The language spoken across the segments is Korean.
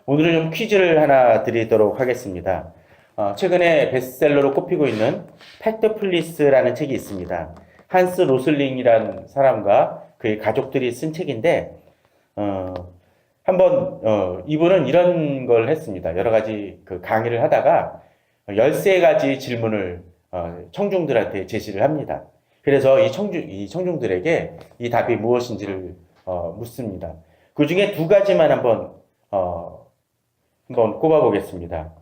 오늘은 좀 퀴즈를 하나 드리도록 하겠습니다. 최근에 베스트셀러로 꼽히고 있는 팩트 플리스라는 책이 있습니다. 한스 로슬링이라는 사람과 그의 가족들이 쓴 책인데, 이분은 이런 걸 했습니다. 여러 가지 그 강의를 하다가 13가지 질문을 청중들한테 제시를 합니다. 그래서 이 청중들에게 이 답이 무엇인지를 묻습니다. 그 중에 두 가지만 한번 꼽아보겠습니다.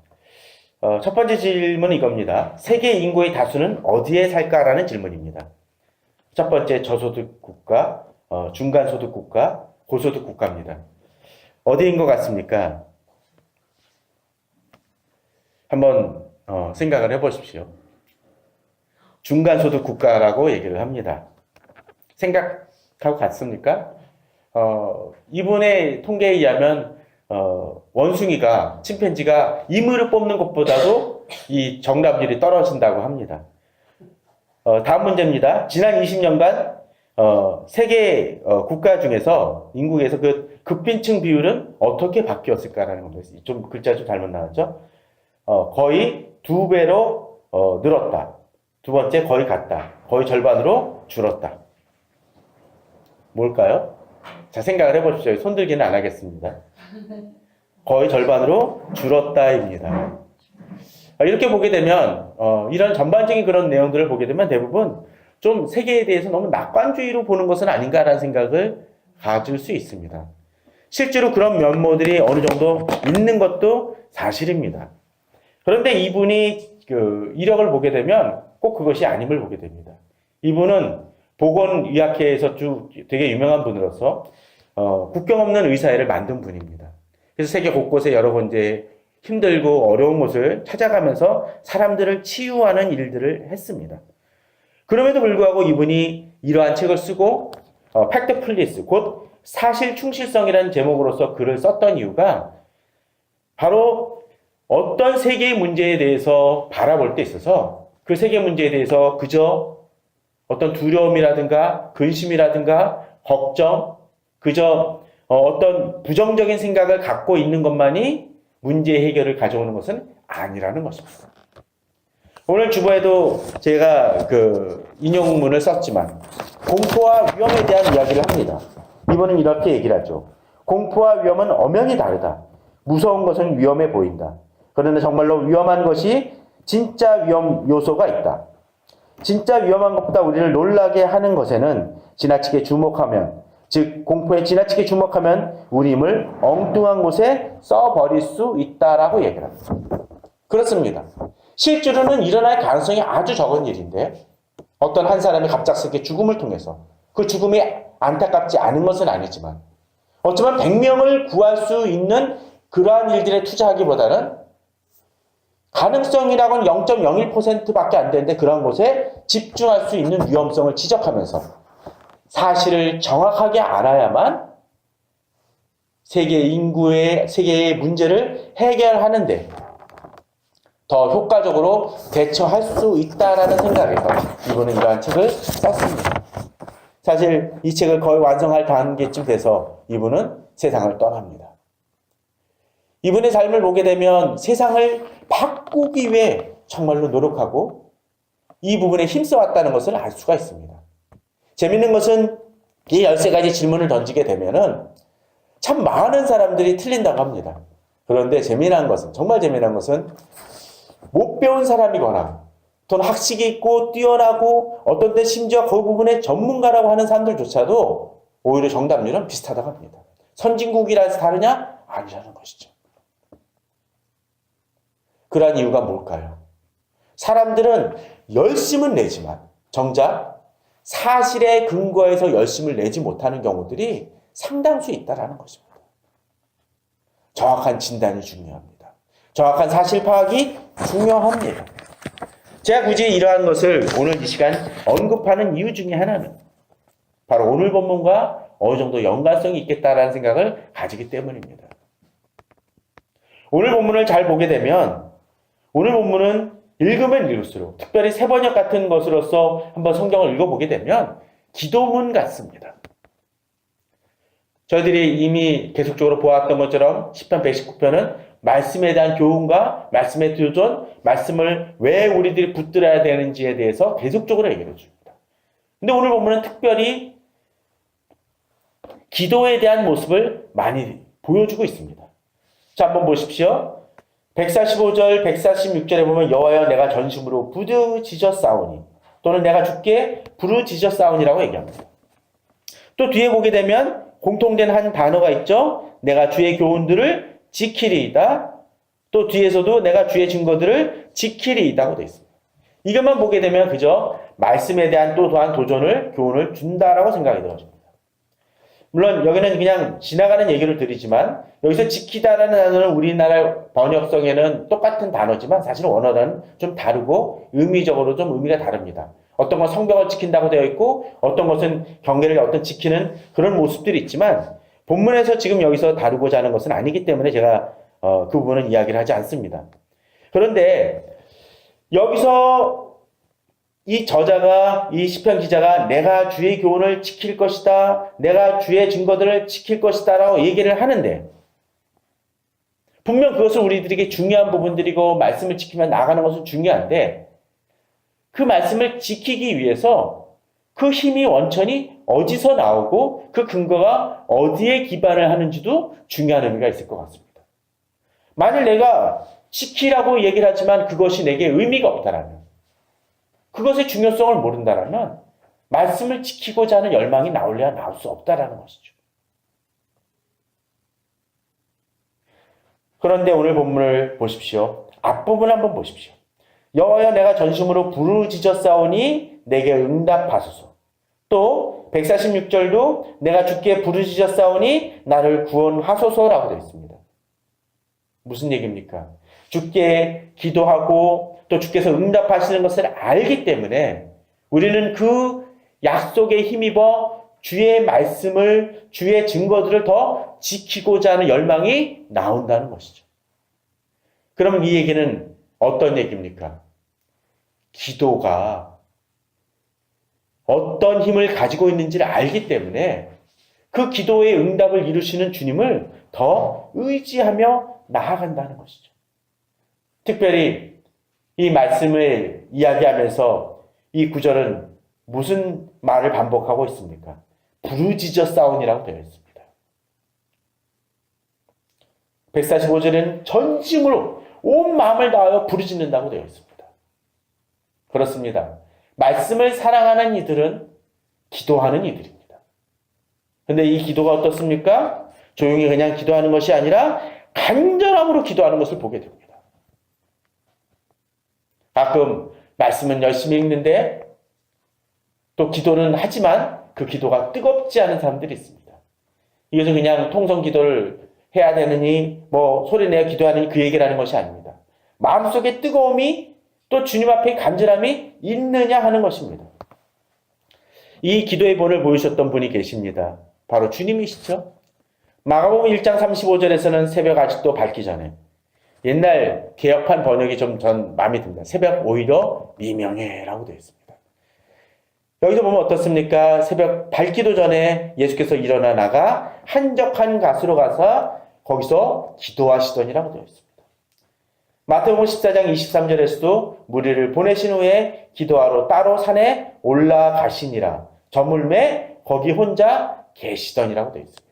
첫 번째 질문은 이겁니다. 세계 인구의 다수는 어디에 살까라는 질문입니다. 첫 번째 저소득 국가, 중간소득 국가, 고소득 국가입니다. 어디인 것 같습니까? 한번 생각을 해보십시오. 중간소득 국가라고 얘기를 합니다. 생각하고 같습니까? 이분의 통계에 의하면 원숭이가, 침팬지가 이물을 뽑는 것보다도 이 정답률이 떨어진다고 합니다. 다음 문제입니다. 지난 20년간 세계 국가 중에서 인구에서 그 극빈층 비율은 어떻게 바뀌었을까라는 겁니다. 좀 글자 좀 잘못 나왔죠? 거의 2배로 늘었다. 두 번째, 거의 같다. 거의 절반으로 줄었다. 뭘까요? 자, 생각을 해보십시오. 손들기는 안 하겠습니다. 거의 절반으로 줄었다입니다. 이렇게 보게 되면 이런 전반적인 그런 내용들을 보게 되면 대부분 좀 세계에 대해서 너무 낙관주의로 보는 것은 아닌가라는 생각을 가질 수 있습니다. 실제로 그런 면모들이 어느 정도 있는 것도 사실입니다. 그런데 이분이 그 이력을 보게 되면 꼭 그것이 아님을 보게 됩니다. 이분은 보건의학회에서 되게 유명한 분으로서 국경 없는 의사회를 만든 분입니다. 그래서 세계 곳곳에 여러 번 이제 힘들고 어려운 곳을 찾아가면서 사람들을 치유하는 일들을 했습니다. 그럼에도 불구하고 이분이 이러한 책을 쓰고 팩트 플리스, 곧 사실 충실성이라는 제목으로서 글을 썼던 이유가 바로 어떤 세계의 문제에 대해서 바라볼 때 있어서 그 세계 문제에 대해서 그저 어떤 두려움이라든가 근심이라든가 걱정, 그저 어떤 부정적인 생각을 갖고 있는 것만이 문제 해결을 가져오는 것은 아니라는 것입니다. 오늘 주보에도 제가 그 인용문을 썼지만 공포와 위험에 대한 이야기를 합니다. 이번은 이렇게 얘기를 하죠. 공포와 위험은 엄연히 다르다. 무서운 것은 위험해 보인다. 그런데 정말로 위험한 것이 진짜 위험 요소가 있다. 진짜 위험한 것보다 우리를 놀라게 하는 것에는 지나치게 주목하면, 즉 공포에 지나치게 주목하면 우리 힘을 엉뚱한 곳에 써버릴 수 있다라고 얘기를 합니다. 그렇습니다. 실제로는 일어날 가능성이 아주 적은 일인데 어떤 한 사람이 갑작스럽게 죽음을 통해서 그 죽음이 안타깝지 않은 것은 아니지만 어쩌면 100명을 구할 수 있는 그러한 일들에 투자하기보다는 가능성이라고는 0.01%밖에 안 되는데 그런 곳에 집중할 수 있는 위험성을 지적하면서 사실을 정확하게 알아야만 세계의 문제를 해결하는데 더 효과적으로 대처할 수 있다라는 생각에서 이분은 이러한 책을 썼습니다. 사실 이 책을 거의 완성할 단계쯤 돼서 이분은 세상을 떠납니다. 이분의 삶을 보게 되면 세상을 바꾸기 위해 정말로 노력하고 이 부분에 힘써왔다는 것을 알 수가 있습니다. 재밌는 것은 이 13가지 질문을 던지게 되면은 참 많은 사람들이 틀린다고 합니다. 그런데 정말 재미난 것은 못 배운 사람이거나 또는 학식이 있고 뛰어나고 어떤 때 심지어 그 부분에 전문가라고 하는 사람들조차도 오히려 정답률은 비슷하다고 합니다. 선진국이라서 다르냐? 아니라는 것이죠. 그러한 이유가 뭘까요? 사람들은 열심은 내지만 정작 사실에 근거해서 열심을 내지 못하는 경우들이 상당수 있다는 것입니다. 정확한 진단이 중요합니다. 정확한 사실 파악이 중요합니다. 제가 굳이 이러한 것을 오늘 이 시간 언급하는 이유 중에 하나는 바로 오늘 본문과 어느 정도 연관성이 있겠다라는 생각을 가지기 때문입니다. 오늘 본문을 잘 보게 되면 오늘 본문은 읽으면 읽을수록 특별히 세번역 같은 것으로서 한번 성경을 읽어보게 되면 기도문 같습니다. 저희들이 이미 계속적으로 보았던 것처럼 시편 119편은 말씀에 대한 교훈과 말씀의 도전, 말씀을 왜 우리들이 붙들어야 되는지에 대해서 계속적으로 얘기해 줍니다. 근데 오늘 본문은 특별히 기도에 대한 모습을 많이 보여주고 있습니다. 자, 한번 보십시오. 145절, 146절에 보면 여호와여 내가 전심으로 부르짖었사오니 또는 내가 주께 부르짖었사오니라고 얘기합니다. 또 뒤에 보게 되면 공통된 한 단어가 있죠. 내가 주의 교훈들을 지키리이다. 또 뒤에서도 내가 주의 증거들을 지키리이다고 되어 있습니다. 이것만 보게 되면 그저 말씀에 대한 또 또한 도전을, 교훈을 준다라고 생각이 들어집니다. 물론 여기는 그냥 지나가는 얘기를 드리지만 여기서 지키다라는 단어는 우리나라 번역성에는 똑같은 단어지만 사실 원어는 좀 다르고 의미적으로 좀 의미가 다릅니다. 어떤 건 성벽을 지킨다고 되어 있고 어떤 것은 경계를 어떤 지키는 그런 모습들이 있지만 본문에서 지금 여기서 다루고자 하는 것은 아니기 때문에 제가 그 부분은 이야기를 하지 않습니다. 그런데 여기서 이 저자가, 이 시편 기자가 내가 주의 교훈을 지킬 것이다, 내가 주의 증거들을 지킬 것이다 라고 얘기를 하는데 분명 그것은 우리들에게 중요한 부분들이고 말씀을 지키며 나가는 것은 중요한데 그 말씀을 지키기 위해서 그 힘이 원천이 어디서 나오고 그 근거가 어디에 기반을 하는지도 중요한 의미가 있을 것 같습니다. 만일 내가 지키라고 얘기를 하지만 그것이 내게 의미가 없다라면 그것의 중요성을 모른다라면 말씀을 지키고자 하는 열망이 나올래야 나올 수 없다라는 것이죠. 그런데 오늘 본문을 보십시오. 앞부분 한번 보십시오. 여호와여 내가 전심으로 부르짖었사오니 내게 응답하소서. 또 146절도 내가 주께 부르짖었사오니 나를 구원하소서라고 되어 있습니다. 무슨 얘기입니까? 주께 기도하고 또 주께서 응답하시는 것을 알기 때문에 우리는 그 약속에 힘입어 주의 말씀을, 주의 증거들을 더 지키고자 하는 열망이 나온다는 것이죠. 그러면 이 얘기는 어떤 얘기입니까? 기도가 어떤 힘을 가지고 있는지를 알기 때문에 그 기도의 응답을 이루시는 주님을 더 의지하며 나아간다는 것이죠. 특별히 이 말씀을 이야기하면서 이 구절은 무슨 말을 반복하고 있습니까? 부르짖었사오니라고 되어 있습니다. 145절에는 전심으로 온 마음을 다하여 부르짖는다고 되어 있습니다. 그렇습니다. 말씀을 사랑하는 이들은 기도하는 이들입니다. 그런데 이 기도가 어떻습니까? 조용히 그냥 기도하는 것이 아니라 간절함으로 기도하는 것을 보게 됩니다. 가끔 말씀은 열심히 읽는데 또 기도는 하지만 그 기도가 뜨겁지 않은 사람들이 있습니다. 이것은 그냥 통성 기도를 해야 되느니 뭐 소리내어 기도하느니 그 얘기를 하는 것이 아닙니다. 마음속에 뜨거움이 또 주님 앞에 간절함이 있느냐 하는 것입니다. 이 기도의 본을 보여주셨던 분이 계십니다. 바로 주님이시죠. 마가복음 1장 35절에서는 새벽 아직도 밝기 전에 옛날 개혁판 번역이 좀 전 마음에 듭니다. 새벽 오히려 미명해라고 되어 있습니다. 여기서 보면 어떻습니까? 새벽 밝기도 전에 예수께서 일어나 나가 한적한 가수로 가서 거기서 기도하시더니라고 되어 있습니다. 마태복음 14장 23절에서도 무리를 보내신 후에 기도하러 따로 산에 올라가시니라. 저물매 거기 혼자 계시더니라고 되어 있습니다.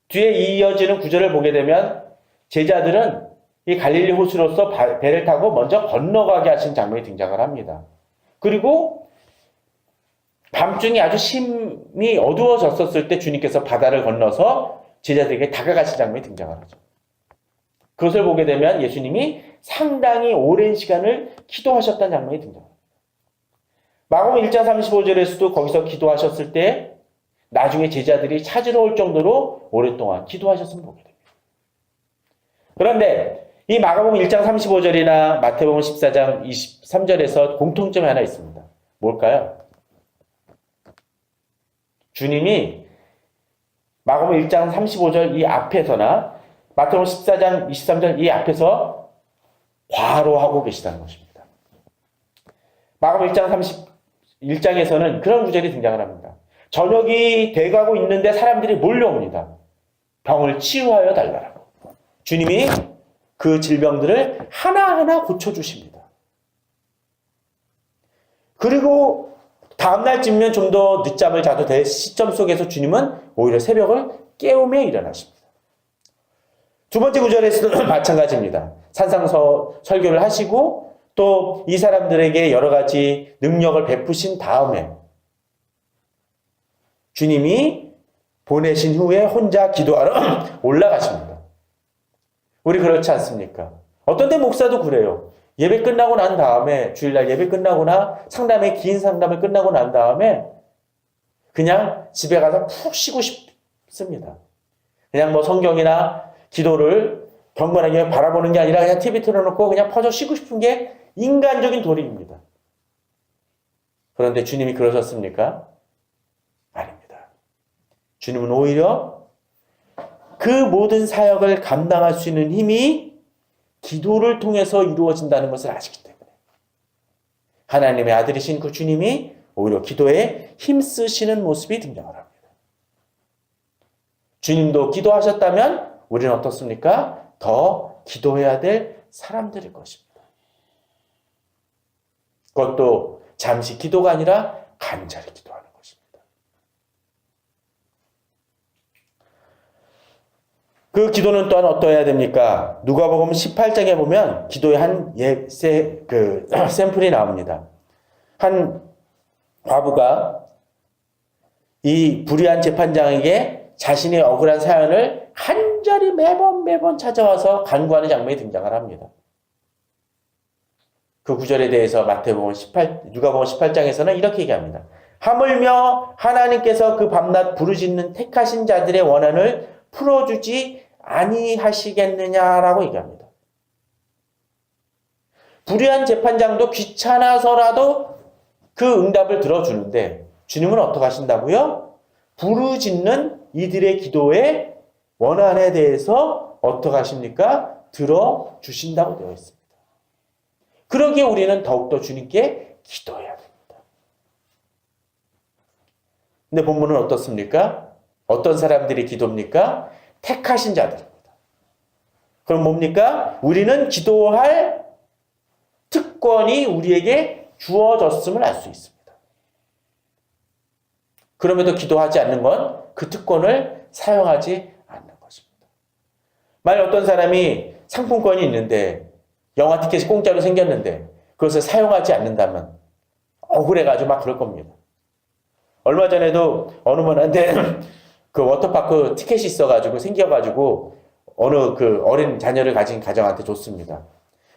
뒤에 이어지는 구절을 보게 되면 제자들은 이 갈릴리 호수로서 배를 타고 먼저 건너가게 하신 장면이 등장을 합니다. 그리고 밤중이 아주 심히 어두워졌었을 때 주님께서 바다를 건너서 제자들에게 다가가신 장면이 등장을 하죠. 그것을 보게 되면 예수님이 상당히 오랜 시간을 기도하셨다는 장면이 등장합니다. 마가복음 1장 35절에서도 거기서 기도하셨을 때 나중에 제자들이 찾으러 올 정도로 오랫동안 기도하셨음을 보게 됩니다. 그런데 이 마가복음 1장 35절이나 마태복음 14장 23절에서 공통점이 하나 있습니다. 뭘까요? 주님이 마가복음 1장 35절 이 앞에서나 마태복음 14장 23절 이 앞에서 과로하고 계시다는 것입니다. 마가복음 1장 31장에서는 그런 구절이 등장을 합니다. 저녁이 돼가고 있는데 사람들이 몰려옵니다. 병을 치유하여 달라고. 주님이 그 질병들을 하나하나 고쳐주십니다. 그리고 다음날쯤면 좀 더 늦잠을 자도 될 시점 속에서 주님은 오히려 새벽을 깨우며 일어나십니다. 두 번째 구절에서도 마찬가지입니다. 산상서 설교를 하시고 또 이 사람들에게 여러 가지 능력을 베푸신 다음에 주님이 보내신 후에 혼자 기도하러 올라가십니다. 우리 그렇지 않습니까? 어떤 때 목사도 그래요. 예배 끝나고 난 다음에, 주일날 예배 끝나거나 상담의 긴 상담을 끝나고 난 다음에 그냥 집에 가서 푹 쉬고 싶습니다. 그냥 뭐 성경이나 기도를 경건하게 바라보는 게 아니라 그냥 TV 틀어놓고 그냥 퍼져 쉬고 싶은 게 인간적인 도리입니다. 그런데 주님이 그러셨습니까? 아닙니다. 주님은 오히려 그 모든 사역을 감당할 수 있는 힘이 기도를 통해서 이루어진다는 것을 아시기 때문에 하나님의 아들이신 그 주님이 오히려 기도에 힘쓰시는 모습이 등장을 합니다. 주님도 기도하셨다면 우리는 어떻습니까? 더 기도해야 될 사람들일 것입니다. 그것도 잠시 기도가 아니라 간절히 기도하는 것입니다. 그 기도는 또한 어떠해야 됩니까? 누가복음 18장에 보면 기도의 한 샘플이 나옵니다. 한 과부가 이 불의한 재판장에게 자신의 억울한 사연을 간절히 매번 찾아와서 간구하는 장면이 등장을 합니다. 그 구절에 대해서 누가복음 18장에서는 이렇게 얘기합니다. 하물며 하나님께서 그 밤낮 부르짖는 택하신 자들의 원한을 풀어주지 아니하시겠느냐라고 얘기합니다. 불의한 재판장도 귀찮아서라도 그 응답을 들어주는데 주님은 어떻게 하신다고요? 부르짖는 이들의 기도의 원한에 대해서 어떻게 하십니까? 들어주신다고 되어 있습니다. 그러기에 우리는 더욱더 주님께 기도해야 됩니다. 근데 본문은 어떻습니까? 어떤 사람들이 기도입니까? 택하신 자들입니다. 그럼 뭡니까? 우리는 기도할 특권이 우리에게 주어졌음을 알 수 있습니다. 그럼에도 기도하지 않는 건 그 특권을 사용하지 않는 것입니다. 만약 어떤 사람이 상품권이 있는데 영화 티켓이 공짜로 생겼는데 그것을 사용하지 않는다면 억울해가지고 막 그럴 겁니다. 얼마 전에도 어느 분한테 그 워터파크 티켓이 있어가지고 생겨가지고 어느 그 어린 자녀를 가진 가정한테 줬습니다.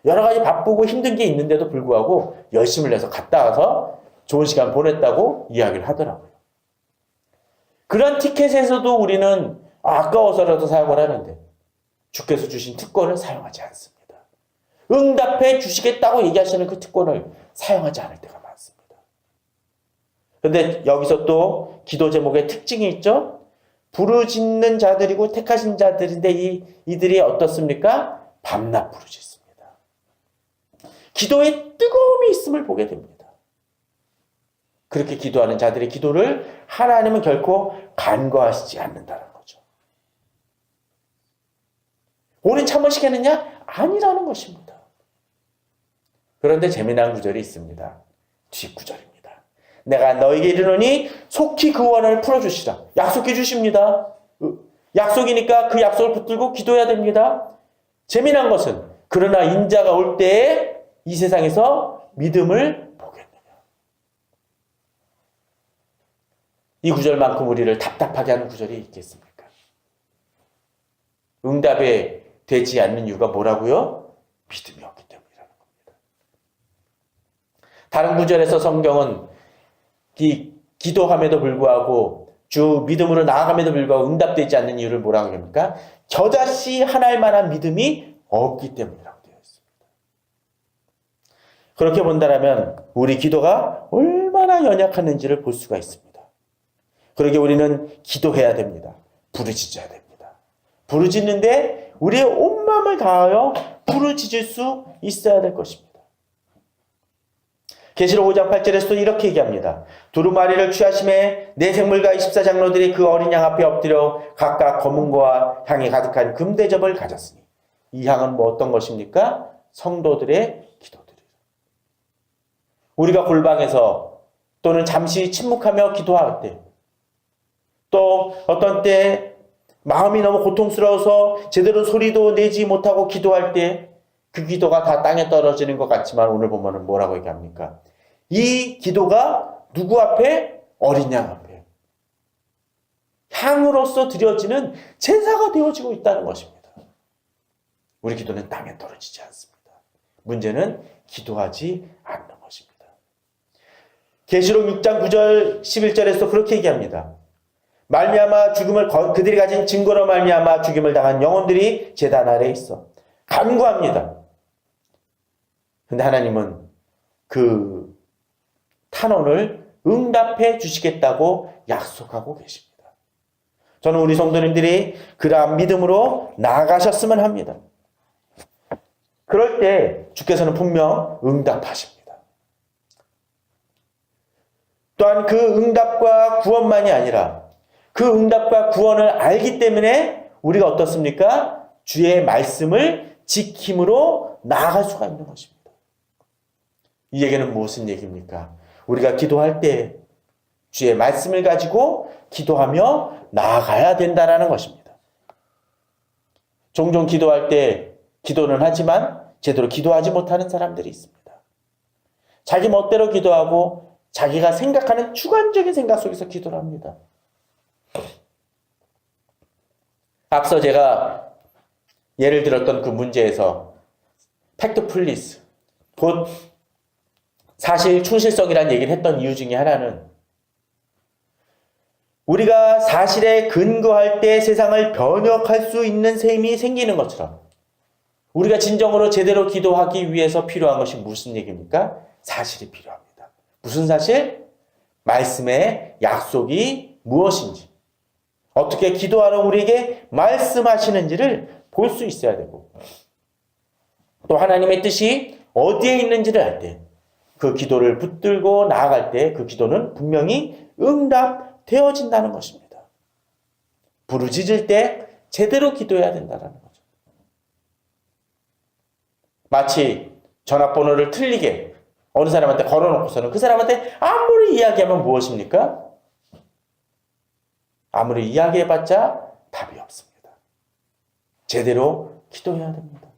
여러 가지 바쁘고 힘든 게 있는데도 불구하고 열심을 내서 갔다 와서 좋은 시간 보냈다고 이야기를 하더라고요. 그런 티켓에서도 우리는 아까워서라도 사용을 하는데 주께서 주신 특권을 사용하지 않습니다. 응답해 주시겠다고 얘기하시는 그 특권을 사용하지 않을 때가 많습니다. 그런데 여기서 또 기도 제목의 특징이 있죠? 부르짖는 자들이고 택하신 자들인데 이들이 어떻습니까? 밤낮 부르짖습니다. 기도에 뜨거움이 있음을 보게 됩니다. 그렇게 기도하는 자들의 기도를 하나님은 결코 간과하시지 않는다는 거죠. 오늘 참으시겠느냐? 아니라는 것입니다. 그런데 재미난 구절이 있습니다. 뒷구절입니다. 내가 너에게 이르노니 속히 그 원한을 풀어주시라. 약속해 주십니다. 약속이니까 그 약속을 붙들고 기도해야 됩니다. 재미난 것은 그러나 인자가 올 때에 이 세상에서 믿음을 보겠느냐. 이 구절만큼 우리를 답답하게 하는 구절이 있겠습니까? 응답에 되지 않는 이유가 뭐라고요? 믿음이 없기 때문이라는 겁니다. 다른 구절에서 성경은 기도함에도 불구하고 주 믿음으로 나아감에도 불구하고 응답되지 않는 이유를 뭐라고 합니까? 저자씨 하나일 만한 믿음이 없기 때문이라고 되어 있습니다. 그렇게 본다면 우리 기도가 얼마나 연약했는지를 볼 수가 있습니다. 그러기에 우리는 기도해야 됩니다. 부르짖어야 됩니다. 부르짖는데 우리의 온 마음을 다하여 부르짖을 수 있어야 될 것입니다. 계시록 5장 8절에서도 이렇게 얘기합니다. 두루마리를 취하심에 네 생물과 24장로들이 그 어린 양 앞에 엎드려 각각 검은고와 향이 가득한 금대접을 가졌으니 이 향은 뭐 어떤 것입니까? 성도들의 기도들이에요. 우리가 골방에서 또는 잠시 침묵하며 기도할 때, 또 어떤 때 마음이 너무 고통스러워서 제대로 소리도 내지 못하고 기도할 때 그 기도가 다 땅에 떨어지는 것 같지만 오늘 보면은 뭐라고 얘기합니까? 이 기도가 누구 앞에? 어린 양 앞에. 향으로서 드려지는 제사가 되어지고 있다는 것입니다. 우리 기도는 땅에 떨어지지 않습니다. 문제는 기도하지 않는 것입니다. 계시록 6장 9절 11절에서 그렇게 얘기합니다. 말미암아 죽음을 그들이 가진 증거로 말미암아 죽임을 당한 영혼들이 제단 아래에 있어 간구합니다. 근데 하나님은 그 탄원을 응답해 주시겠다고 약속하고 계십니다. 저는 우리 성도님들이 그러한 믿음으로 나아가셨으면 합니다. 그럴 때 주께서는 분명 응답하십니다. 또한 그 응답과 구원만이 아니라 그 응답과 구원을 알기 때문에 우리가 어떻습니까? 주의 말씀을 지킴으로 나아갈 수가 있는 것입니다. 이 얘기는 무슨 얘기입니까? 우리가 기도할 때 주의 말씀을 가지고 기도하며 나아가야 된다는 것입니다. 종종 기도할 때 기도는 하지만 제대로 기도하지 못하는 사람들이 있습니다. 자기 멋대로 기도하고 자기가 생각하는 주관적인 생각 속에서 기도를 합니다. 앞서 제가 예를 들었던 그 문제에서 팩트 플리스, 곧 사실 충실성이라는 얘기를 했던 이유 중에 하나는 우리가 사실에 근거할 때 세상을 변혁할 수 있는 셈이 생기는 것처럼 우리가 진정으로 제대로 기도하기 위해서 필요한 것이 무슨 얘기입니까? 사실이 필요합니다. 무슨 사실? 말씀의 약속이 무엇인지, 어떻게 기도하러 우리에게 말씀하시는지를 볼 수 있어야 되고, 또 하나님의 뜻이 어디에 있는지를 알 때 그 기도를 붙들고 나아갈 때 그 기도는 분명히 응답되어진다는 것입니다. 부르짖을 때 제대로 기도해야 된다는 거죠. 마치 전화번호를 틀리게 어느 사람한테 걸어놓고서는 그 사람한테 아무리 이야기하면 무엇입니까? 아무리 이야기해봤자 답이 없습니다. 제대로 기도해야 됩니다.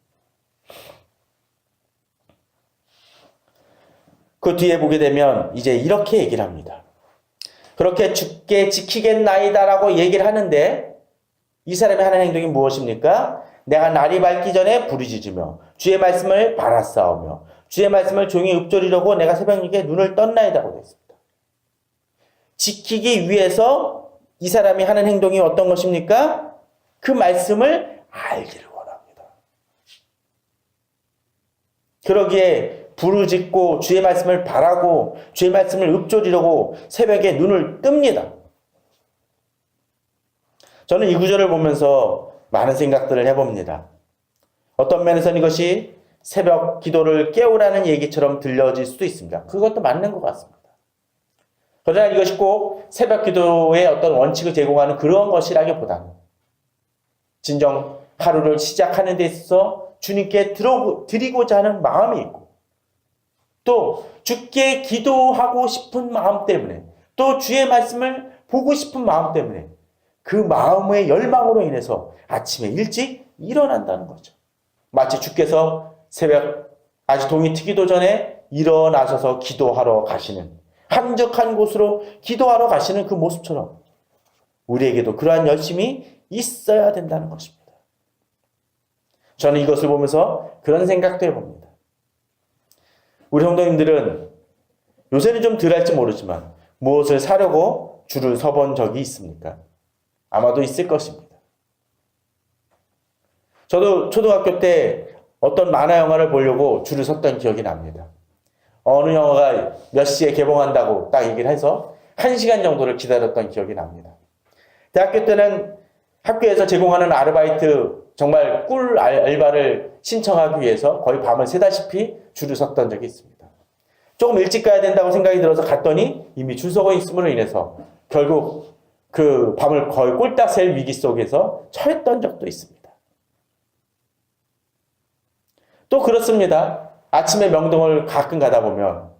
그 뒤에 보게 되면 이제 이렇게 얘기를 합니다. 그렇게 주께 지키겠나이다라고 얘기를 하는데 이 사람의 하는 행동이 무엇입니까? 내가 날이 밝기 전에 부르짖으며 주의 말씀을 바라싸우며 주의 말씀을 종이 읊조리려고 내가 새벽녘에 눈을 떴나이다고 했습니다. 지키기 위해서 이 사람이 하는 행동이 어떤 것입니까? 그 말씀을 알기를 원합니다. 그러기에 부르짖고 주의 말씀을 바라고 주의 말씀을 읊조리려고 새벽에 눈을 뜹니다. 저는 이 구절을 보면서 많은 생각들을 해봅니다. 어떤 면에서는 이것이 새벽 기도를 깨우라는 얘기처럼 들려질 수도 있습니다. 그것도 맞는 것 같습니다. 그러나 이것이 꼭 새벽 기도의 어떤 원칙을 제공하는 그런 것이라기보다는 진정 하루를 시작하는 데 있어서 주님께 드리고자 하는 마음이 있고 또 주께 기도하고 싶은 마음 때문에 또 주의 말씀을 보고 싶은 마음 때문에 그 마음의 열망으로 인해서 아침에 일찍 일어난다는 거죠. 마치 주께서 새벽 아직 동이 트기도 전에 일어나셔서 기도하러 가시는 한적한 곳으로 기도하러 가시는 그 모습처럼 우리에게도 그러한 열심이 있어야 된다는 것입니다. 저는 이것을 보면서 그런 생각도 해봅니다. 우리 성도님들은 요새는 좀 덜 할지 모르지만 무엇을 사려고 줄을 서본 적이 있습니까? 아마도 있을 것입니다. 저도 초등학교 때 어떤 만화 영화를 보려고 줄을 섰던 기억이 납니다. 어느 영화가 몇 시에 개봉한다고 딱 얘기를 해서 1시간 정도를 기다렸던 기억이 납니다. 대학교 때는 학교에서 제공하는 아르바이트 정말 꿀 알바를 신청하기 위해서 거의 밤을 새다시피 줄을 섰던 적이 있습니다. 조금 일찍 가야 된다고 생각이 들어서 갔더니 이미 줄 서고 있음으로 인해서 결국 그 밤을 거의 꼴딱 샐 위기 속에서 처했던 적도 있습니다. 또 그렇습니다. 아침에 명동을 가끔 가다 보면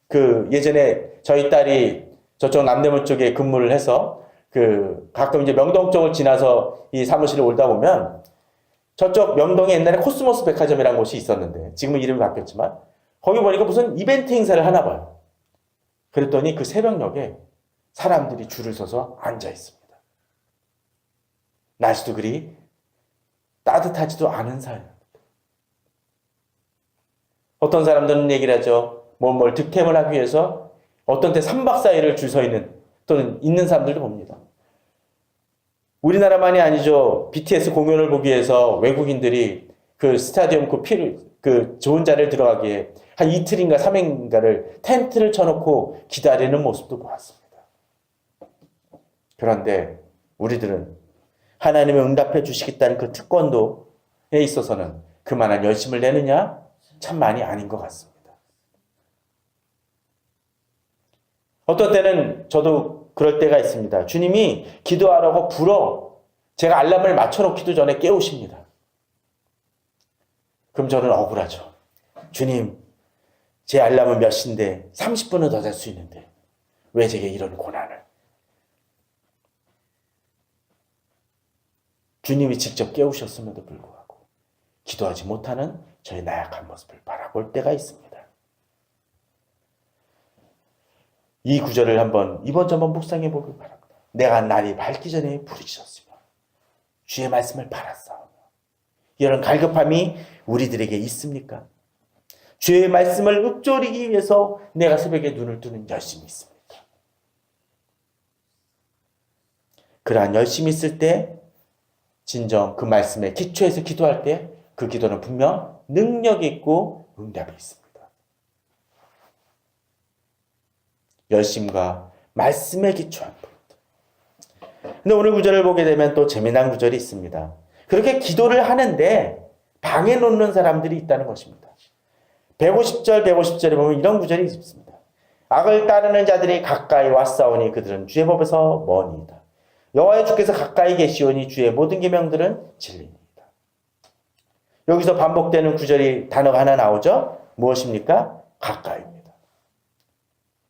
그 예전에 저희 딸이 저쪽 남대문 쪽에 근무를 해서 그 가끔 이제 명동 쪽을 지나서 이 사무실에 올다 보면 저쪽 명동에 옛날에 코스모스 백화점이라는 곳이 있었는데 지금은 이름이 바뀌었지만 거기 보니까 무슨 이벤트 행사를 하나 봐요. 그랬더니 그 새벽녘에 사람들이 줄을 서서 앉아 있습니다. 날씨도 그리 따뜻하지도 않은 사이입니다. 어떤 사람들은 얘기를 하죠. 뭘 득템을 하기 위해서 어떤 때 3박 4일을 줄 서 있는 또는 있는 사람들도 봅니다. 우리나라만이 아니죠. BTS 공연을 보기 위해서 외국인들이 그 스타디움 그 좋은 자리를 들어가기에 한 이틀인가 3일인가를 텐트를 쳐놓고 기다리는 모습도 보았습니다. 그런데 우리들은 하나님이 응답해 주시겠다는 그 특권도에 있어서는 그만한 열심을 내느냐? 참 많이 아닌 것 같습니다. 어떤 때는 저도 그럴 때가 있습니다. 주님이 기도하라고 제가 알람을 맞춰놓기도 전에 깨우십니다. 그럼 저는 억울하죠. 주님, 제 알람은 몇 시인데 30분은 더 잘 수 있는데 왜 제게 이런 고난을. 주님이 직접 깨우셨음에도 불구하고 기도하지 못하는 저의 나약한 모습을 바라볼 때가 있습니다. 이 구절을 이번 주 한번 묵상해 보길 바랍니다. 내가 날이 밝기 전에 부르짖었으며 주의 말씀을 바랐사오며. 이런 갈급함이 우리들에게 있습니까? 주의 말씀을 읊조리기 위해서 내가 새벽에 눈을 뜨는 열심이 있습니다. 그러한 열심이 있을 때 진정 그 말씀에 기초해서 기도할 때 그 기도는 분명 능력이 있고 응답이 있습니다. 열심과 말씀에 기초한 것. 근데 오늘 구절을 보게 되면 또 재미난 구절이 있습니다. 그렇게 기도를 하는데 방해 놓는 사람들이 있다는 것입니다. 150절에 보면 이런 구절이 있습니다. 악을 따르는 자들이 가까이 왔사오니 그들은 주의 법에서 머니이다. 여호와의 주께서 가까이 계시오니 주의 모든 계명들은 진리입니다. 여기서 반복되는 단어가 하나 나오죠. 무엇입니까? 가까이입니다.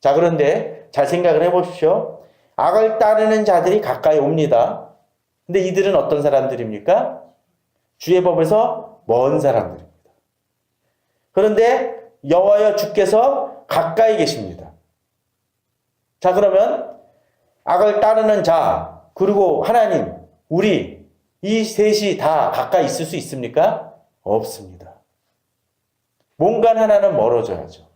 자, 그런데 잘 생각을 해보십시오. 악을 따르는 자들이 가까이 옵니다. 근데 이들은 어떤 사람들입니까? 주의 법에서 먼 사람들입니다. 그런데 여호와여 주께서 가까이 계십니다. 자, 그러면 악을 따르는 자 그리고 하나님, 우리 이 셋이 다 가까이 있을 수 있습니까? 없습니다. 뭔가 하나는 멀어져야죠.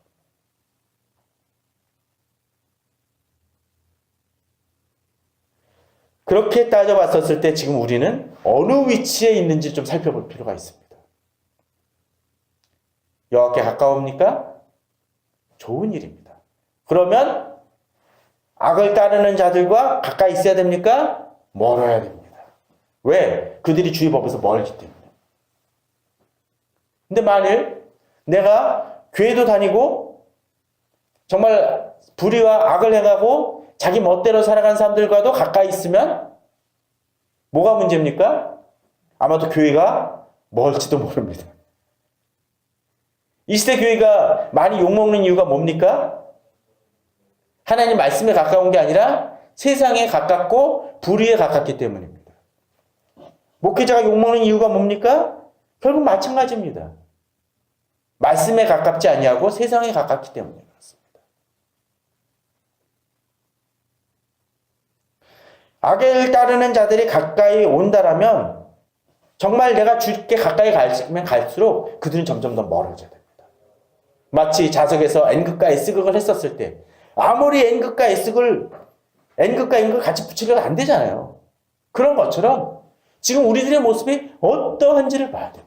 그렇게 따져봤었을 때 지금 우리는 어느 위치에 있는지 좀 살펴볼 필요가 있습니다. 여호와께 가까웁니까? 좋은 일입니다. 그러면 악을 따르는 자들과 가까이 있어야 됩니까? 멀어야 됩니다. 왜? 그들이 주의 법에서 멀기 때문에. 근데 만일 내가 교회도 다니고 정말 불의와 악을 행하고 자기 멋대로 살아간 사람들과도 가까이 있으면 뭐가 문제입니까? 아마도 교회가 멀지도 모릅니다. 이 시대 교회가 많이 욕먹는 이유가 뭡니까? 하나님 말씀에 가까운 게 아니라 세상에 가깝고 불의에 가깝기 때문입니다. 목회자가 욕먹는 이유가 뭡니까? 결국 마찬가지입니다. 말씀에 가깝지 아니하고 세상에 가깝기 때문에 그렇습니다. 악을 따르는 자들이 가까이 온다라면 정말 내가 주께 가까이 가면 갈수록 그들은 점점 더 멀어져야 됩니다. 마치 자석에서 N극과 S극을 했었을 때 아무리 N극과 N극을 같이 붙이려고 안 되잖아요. 그런 것처럼 지금 우리들의 모습이 어떠한지를 봐야 됩니다.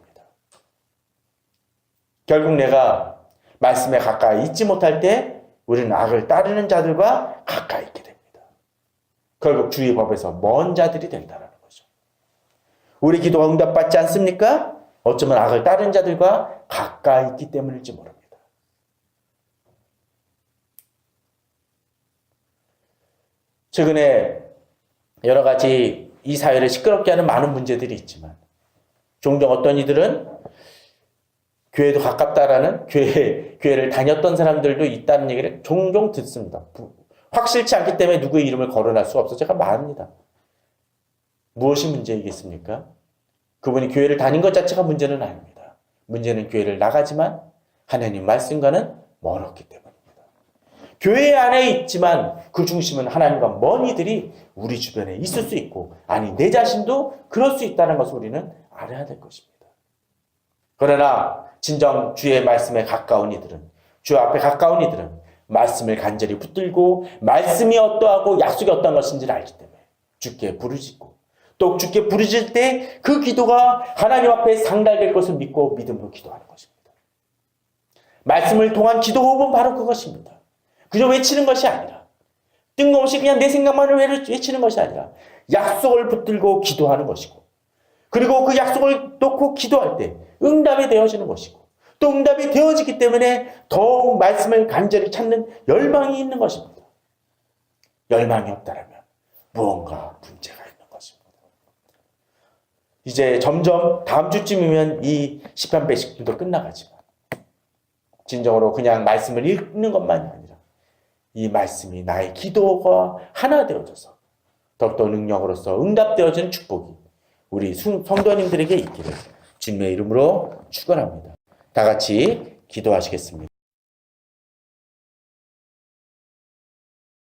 결국 내가 말씀에 가까이 있지 못할 때 우리는 악을 따르는 자들과 가까이 있게 됩니다. 결국 주의 법에서 먼 자들이 된다는 거죠. 우리 기도가 응답받지 않습니까? 어쩌면 악을 따르는 자들과 가까이 있기 때문일지 모릅니다. 최근에 여러 가지 이 사회를 시끄럽게 하는 많은 문제들이 있지만 종종 어떤 이들은 교회도 가깝다라는 교회를 다녔던 사람들도 있다는 얘기를 종종 듣습니다. 확실치 않기 때문에 누구의 이름을 거론할 수가 없어 제가 말합니다. 무엇이 문제이겠습니까? 그분이 교회를 다닌 것 자체가 문제는 아닙니다. 문제는 교회를 나가지만 하나님 말씀과는 멀었기 때문입니다. 교회 안에 있지만 그 중심은 하나님과 먼 이들이 우리 주변에 있을 수 있고 아니 내 자신도 그럴 수 있다는 것을 우리는 알아야 될 것입니다. 그러나 진정 주의 말씀에 가까운 이들은 주 앞에 가까운 이들은 말씀을 간절히 붙들고 말씀이 어떠하고 약속이 어떠한 것인지를 알기 때문에 주께 부르짖고 또 주께 부르짖을 때 그 기도가 하나님 앞에 상달될 것을 믿고 믿음으로 기도하는 것입니다. 말씀을 통한 기도 호흡은 바로 그것입니다. 그저 외치는 것이 아니라 뜬금없이 그냥 내 생각만을 외치는 것이 아니라 약속을 붙들고 기도하는 것이고 그리고 그 약속을 놓고 기도할 때 응답이 되어지는 것이고 또 응답이 되어지기 때문에 더욱 말씀을 간절히 찾는 열망이 있는 것입니다. 열망이 없다면 무언가 문제가 있는 것입니다. 이제 점점 다음 주쯤이면 이 시편 110편도 끝나가지만 진정으로 그냥 말씀을 읽는 것만이 아니라 이 말씀이 나의 기도가 하나 되어져서 더욱더 능력으로서 응답되어지는 축복이 우리 성도님들에게 있기를 주님의 이름으로 축원합니다. 다 같이 기도하시겠습니다.